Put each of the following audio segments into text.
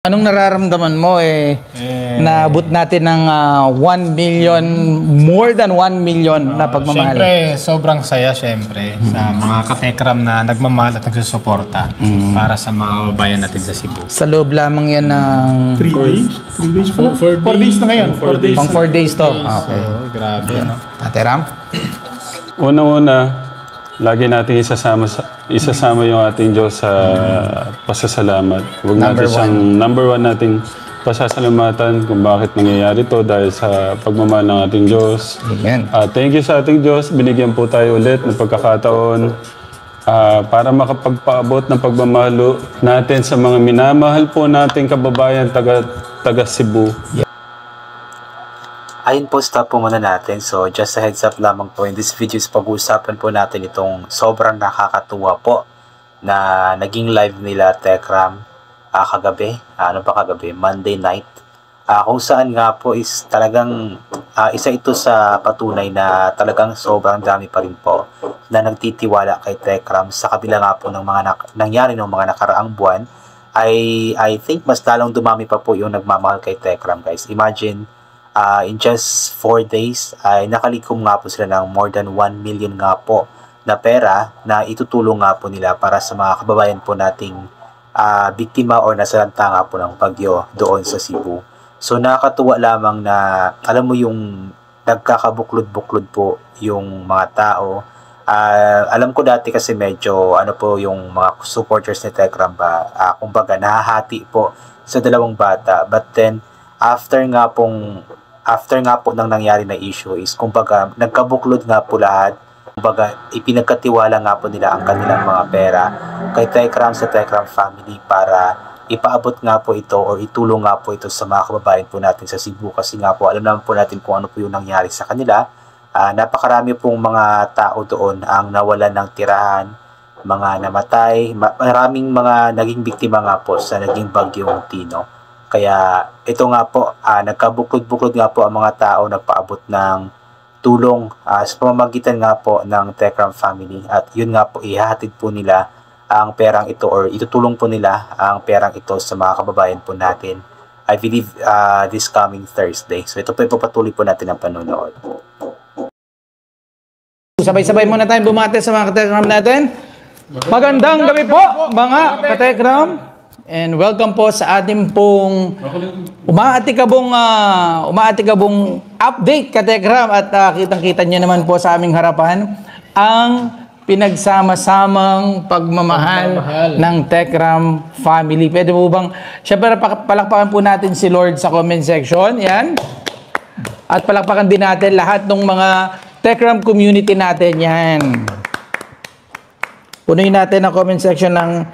Anong nararamdaman mo naabot natin ng 1 million, more than 1 million na pagmamahal? Siyempre, sobrang saya siyempre sa mga katekram na nagmamahal at nagsusuporta para sa mga kababayan natin sa Cebu. Sa loob lamang yan ng 3 days? 3 days pa? 4 days na ngayon. 4 days. Pang 4 days to. Okay. So, grabe, no? Ate Ram? Unang-una, lagi natin isasama yung ating Diyos sa pasasalamat. Huwag natin siyang number one nating pasasalamatan kung bakit nangyayari to dahil sa pagmamahal ng ating Diyos. Amen. Thank you sa ating Diyos. Binigyan po tayo ulit ng pagkakataon para makapagpaabot ng pagmamahal natin sa mga minamahal po nating kababayan taga Cebu. Ayun po, stop po muna natin. So, just a heads up lamang po. In this video, pag-uusapan po natin itong sobrang nakakatuwa po na naging live nila Tekram kagabi. Ano ba kagabi? Monday night. Kung saan nga po is talagang isa ito sa patunay na talagang sobrang dami pa rin po na nagtitiwala kay Tekram sa kabila nga po ng mga nangyari ng mga nakaraang buwan. I think mas lalong dumami pa po yung nagmamahal kay Tekram, guys. Imagine, in just 4 days ay nakalikom nga po sila ng more than 1 million nga po na pera na itutulong nga po nila para sa mga kababayan po nating biktima o nasalanta nga po ng bagyo doon sa Cebu. So nakakatuwa lamang na alam mo yung nagkakabuklod-buklod po yung mga tao. Alam ko dati kasi medyo ano po yung mga supporters ni Tekram ba, kumbaga nahahati po sa dalawang bata, but then after nga po ng nangyari na issue is kumbaga nagkabuklod nga po lahat. Kumbaga ipinagkatiwala nga po nila ang kanilang mga pera kay Tekram sa Tekram family para ipaabot nga po ito o itulong nga po ito sa mga kababayan po natin sa Cebu, kasi nga po alam naman po natin kung ano po yung nangyari sa kanila. Napakarami pong mga tao doon ang nawalan ng tirahan, mga namatay, maraming mga naging biktima nga po sa naging bagyong Tino. Kaya ito nga po, nagkabuklod-buklod nga po ang mga tao, nagpaabot ng tulong sa pamamagitan nga po ng Tekram family. At yun nga po, ihahatid po nila ang perang ito or itutulong po nila ang perang ito sa mga kababayan po natin. I believe this coming Thursday. So ito po ipapatuloy po natin ang panonood. Sabay-sabay muna tayong bumati sa mga katekram natin. Magandang gabi po mga katekram. And welcome po sa ating pong umaatikabong update katekram, at kitang-kita niyo naman po sa aming harapan ang pinagsama-samang pagmamahal ng Tekram family. Pwede po bang, syempre palakpakan po natin si Lord sa comment section, yan. At palakpakan din natin lahat ng mga Tekram community natin, yan. Punuin natin ang comment section ng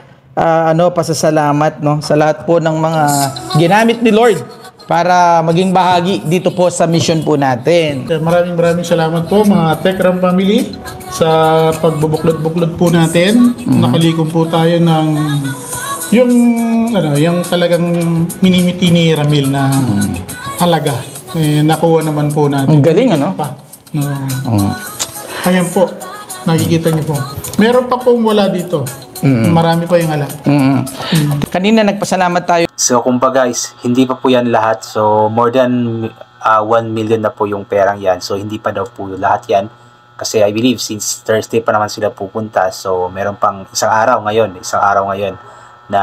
pasasalamat, no, sa lahat po ng mga ginamit ni Lord para maging bahagi dito po sa mission po natin. Maraming salamat po mga Tekram family sa pagbubuklod-buklod po natin. Nakalikom po tayo ng yung talagang minimiti ni Ramil na halaga. Nakuha naman po natin. Ang galing, ano? Ayan po, nakikita niyo po. Meron pa pong wala dito. Marami pa yung ala. Kanina nagpasalamat tayo. So kumbaga guys, hindi pa po yan lahat. So more than 1 million na po yung perang yan. So hindi pa daw po lahat yan. Kasi I believe since Thursday pa naman sila pupunta. So meron pang isang araw ngayon na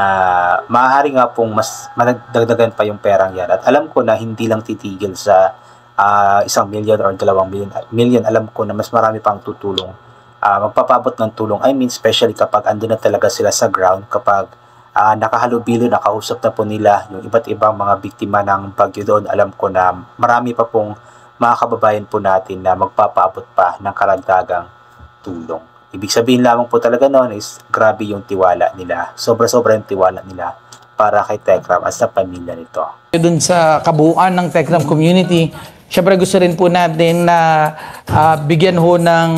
maaari nga pong mas madagdagan pa yung perang yan. At alam ko na hindi lang titigil sa 1 million or 2 million. Alam ko na mas marami pang tutulong. Magpapabot ng tulong. I mean, especially kapag andun na talaga sila sa ground, kapag nakahalubilo, nakausap na po nila yung iba't ibang mga biktima ng bagyo doon. Alam ko na marami pa pong mga kababayan po natin na magpapaabot pa ng karagdagang tulong. Ibig sabihin lamang po talaga noon is grabe yung tiwala nila. Sobra-sobra yung tiwala nila para kay Tekram at sa pamilya nito. Doon sa kabuuan ng Tekram community, syempre gusto rin po natin na bigyan ho ng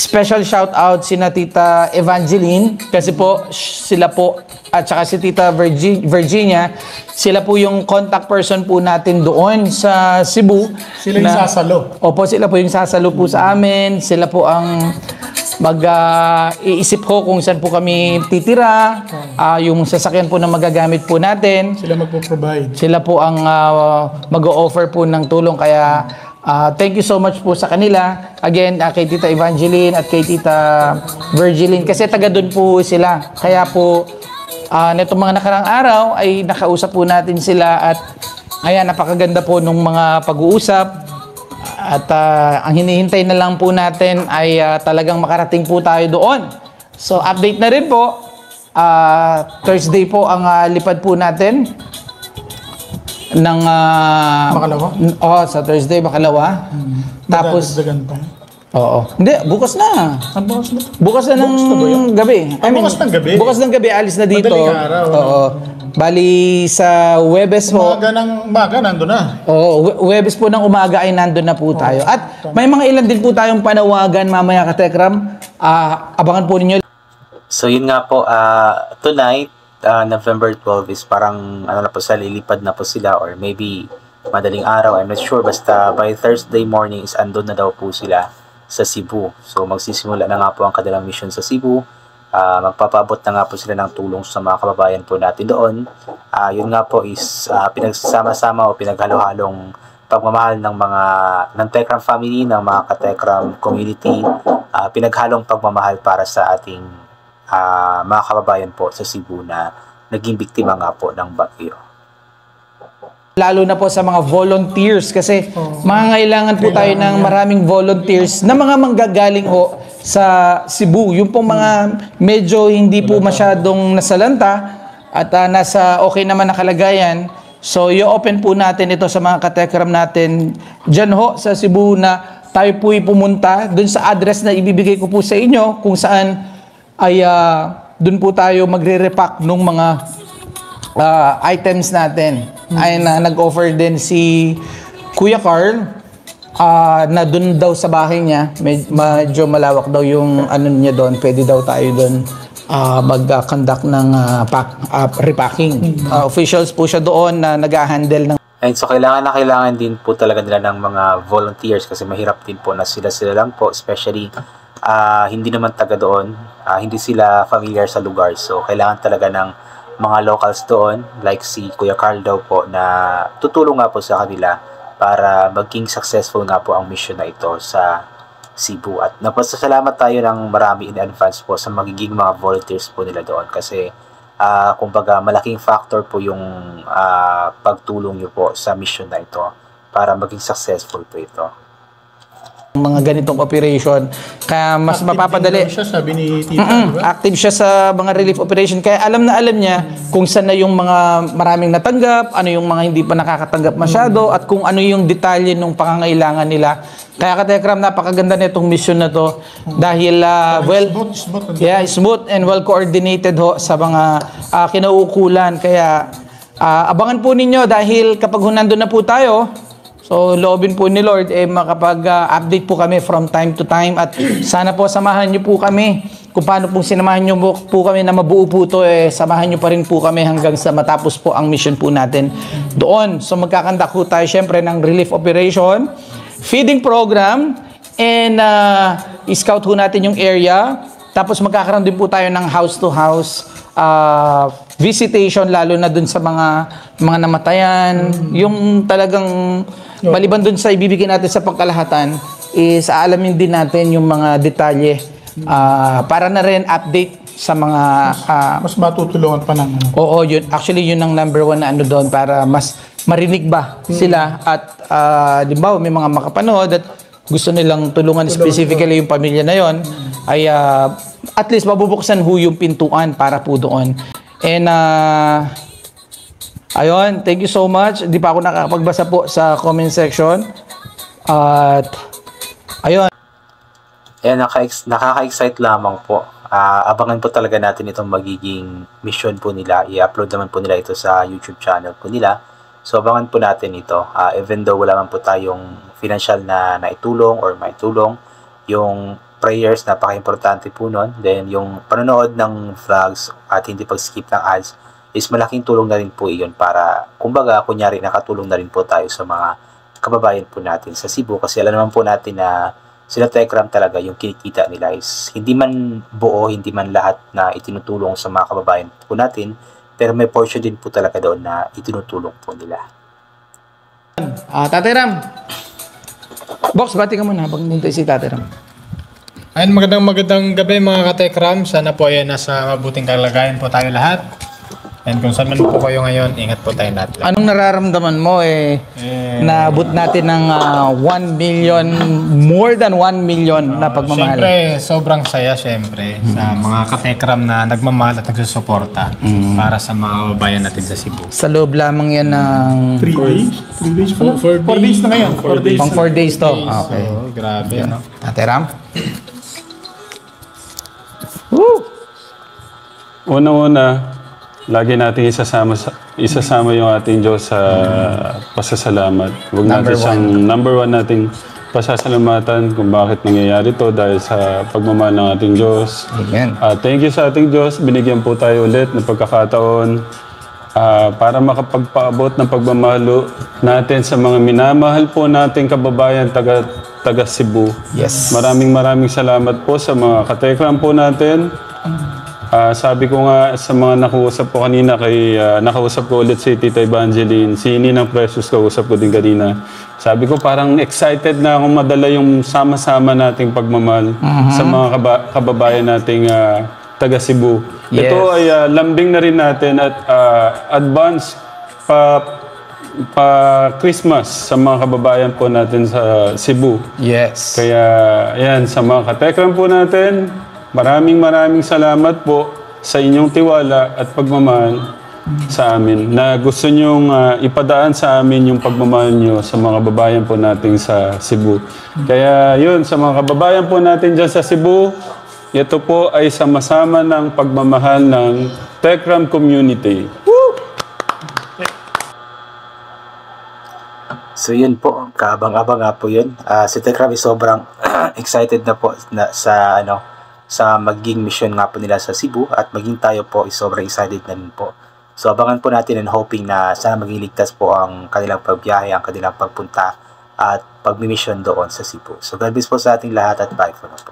special shout out si Tita Evangeline, kasi po sila po at saka si Tita Virginia, sila po yung contact person po natin doon sa Cebu. Sila yung sasalo. Opo, sila po yung sasalo po sa amin. Sila po ang iisip ho kung saan po kami titira, yung sasakyan po na magagamit po natin. Sila magpo-provide. Sila po ang mag-o-offer po ng tulong. Kaya thank you so much po sa kanila. Again, kay Tita Evangeline at kay Tita Virgiline. Kasi taga doon po sila. Kaya po, netong mga nakarang araw ay nakausap po natin sila at ayan, napakaganda po nung mga pag-uusap. At ang hinihintay na lang po natin ay talagang makarating po tayo doon. So, update na rin po. Thursday po ang lipad po natin ng Makalawa? sa Thursday, Makalawa. Tapos, Magdadagdagan pa. oo. Hindi, bukas na. Ang bukas na. Bukas na ng Bukas na ba yun? gabi. Bukas ng gabi? Bukas ng gabi, alis na dito. Madaling araw. Oo. Bali sa Huwebes ho. Umaga nandun na. Oo, Huwebes po ng umaga ay nandun na po tayo. At may mga ilan din po tayong panawagan mamaya ka Tekram. Abangan po ninyo. So yun nga po, tonight, November 12 is parang ano na po sa lilipad na po sila or maybe madaling araw, I'm not sure. Basta by Thursday morning is andun na daw po sila sa Cebu. So magsisimula na nga po ang kanilang mission sa Cebu. Magpapabot na nga po sila ng tulong sa mga kababayan po natin doon. Yun nga po is pinagsama-sama o pinaghalo-halong pagmamahal ng Tekram family, ng mga ka-Tekram community, pinaghalong pagmamahal para sa ating mga kababayan po sa Cebu na naging biktima nga po ng bagyo. Lalo na po sa mga volunteers kasi mangangailangan po tayo ng maraming volunteers na mga manggagaling ho sa Cebu. Yung pong mga medyo hindi po masyadong nasalanta at nasa okay naman na kalagayan. So, i-open po natin ito sa mga katekram natin dyan ho sa Cebu na tayo po'y pumunta dun sa address na ibibigay ko po sa inyo kung saan ay dun po tayo magre-repack ng mga items natin. Ay nag-offer din si Kuya Carl na dun daw sa bahay niya, medyo malawak daw yung ano niya doon, pwede daw tayo doon mag-conduct ng repacking. Officials po siya doon na nag-handle ng. And so kailangan din po talaga nila ng mga volunteers kasi mahirap din po na sila lang po, especially hindi naman taga doon, hindi sila familiar sa lugar. So kailangan talaga ng mga locals doon, like si Kuya Carl daw po, na tutulong nga po sa kanila para maging successful nga po ang mission na ito sa Cebu. At napasasalamat tayo ng marami in advance po sa magiging mga volunteers po nila doon kasi kumbaga malaking factor po yung pagtulong nyo po sa mission na ito para maging successful po ito. Mga ganitong operation. Kaya mas mapapadali. Active siya, sabi ni Tita, diba? Active siya sa mga relief operation. Kaya alam niya kung saan na yung mga maraming natanggap, ano yung mga hindi pa nakakatanggap masyado, at kung ano yung detalye ng pangangailangan nila. Kaya katekram, napakaganda nitong mission na to. Dahil, smooth and well coordinated ho sa mga kinauukulan. Kaya, abangan po ninyo dahil kapag nandun na po tayo, so, loobin po ni Lord, makapag-update po kami from time to time at sana po samahan niyo po kami. Kung paano po sinamahan niyo po kami na mabuo po ito, samahan niyo pa rin po kami hanggang sa matapos po ang mission po natin doon. So, magkakandak po tayo syempre ng relief operation, feeding program, and i-scout po natin yung area. Tapos magkakaroon din po tayo ng house-to-house visitation, lalo na dun sa mga namatayan. Yung talagang maliban dun sa ibibigay natin sa pangkalahatan, is aalamin din natin yung mga detalye para na rin update sa mga mas matutulungan pa ng Oo, yun. Actually, yun ang number one na ano doon para mas marinig ba sila at limbawa may mga makapanood at gusto nilang tulungan specifically yung pamilya na yon ay at least mabubuksan ho yung pintuan para po doon. And ayun, thank you so much. Hindi pa ako nakakapagbasa po sa comment section. At ayun. Ayan, nakaka-excite lamang po. Abangan po talaga natin itong magiging mission po nila. I-upload naman po nila ito sa YouTube channel po nila. So abangan po natin ito. Even though wala man po tayong financial na naitulong or maitulong, yung prayers, napaka-importante po nun. Then yung panonood ng vlogs at hindi pag-skip ng ads is malaking tulong na rin po iyon para, kumbaga, kunyari nakatulong na rin po tayo sa mga kababayan po natin sa Cebu. Kasi alam naman po natin na sila Tekram talaga yung kinikita nila is hindi man buo, hindi man lahat na itinutulong sa mga kababayan po natin, pero may portion din po talaga doon na itinutulong po nila. Tatay Ram. Box, bati ka muna habang nintay si Tatay Ram. Ayun, magandang gabi mga katekram. Sana po ay nasa mabuting kalagayan po tayo lahat. And kung saan man po kayo ngayon, ingat po tayo lahat. Anong nararamdaman mo naabot natin ng 1 million, more than 1 million na pagmamahal? Siyempre, sobrang saya siyempre sa mga katekram na nagmamahal at nagsusuporta para sa mga kababayan natin sa Cebu. Sa loob lamang yan ng 3 days? 3 days po? 4 days na ngayon. 4 days. pang 4 days to. Okay. Oh, grabe, no? Tatay Ram? Woo! Unang-una, lagi natin isasama yung ating Diyos sa pasasalamat. Huwag natin siyang number one nating pasasalamatan kung bakit nangyayari to dahil sa pagmamahal ng ating Diyos. Amen. Thank you sa ating Diyos. Binigyan po tayo ulit ng pagkakataon para makapagpaabot ng pagmamahal natin sa mga minamahal po nating kababayan taga Cebu. Yes. Maraming salamat po sa mga katekram po natin. Sabi ko nga sa mga nakausap ko kanina nakausap ko ulit si Tita Evangeline, si Ninang Precious, kausap ko din kanina. Sabi ko parang excited na akong madala yung sama-sama nating pagmamahal sa mga kababayan nating taga Cebu. Yes. Ito ay lambing na rin natin at advance pa Christmas sa mga kababayan po natin sa Cebu. Yes. Kaya yan, sa mga katekram po natin, maraming salamat po sa inyong tiwala at pagmamahal sa amin na gusto nyong ipadaan sa amin yung pagmamahal nyo sa mga kababayan po natin sa Cebu. Kaya yun, sa mga kababayan po natin dyan sa Cebu, ito po ay sama-sama ng pagmamahal ng Tekram Community. So yun po, kaabang-abang nga po yun. Si Tekram is sobrang excited na po sa maging mission nga po nila sa Cebu, at maging tayo po is sobrang excited na rin po. So abangan po natin and hoping na sana maging ligtas po ang kanilang pagbiyahe, ang kanilang pagpunta at pagmimission doon sa Cebu. So God bless po sa ating lahat at bye for now po.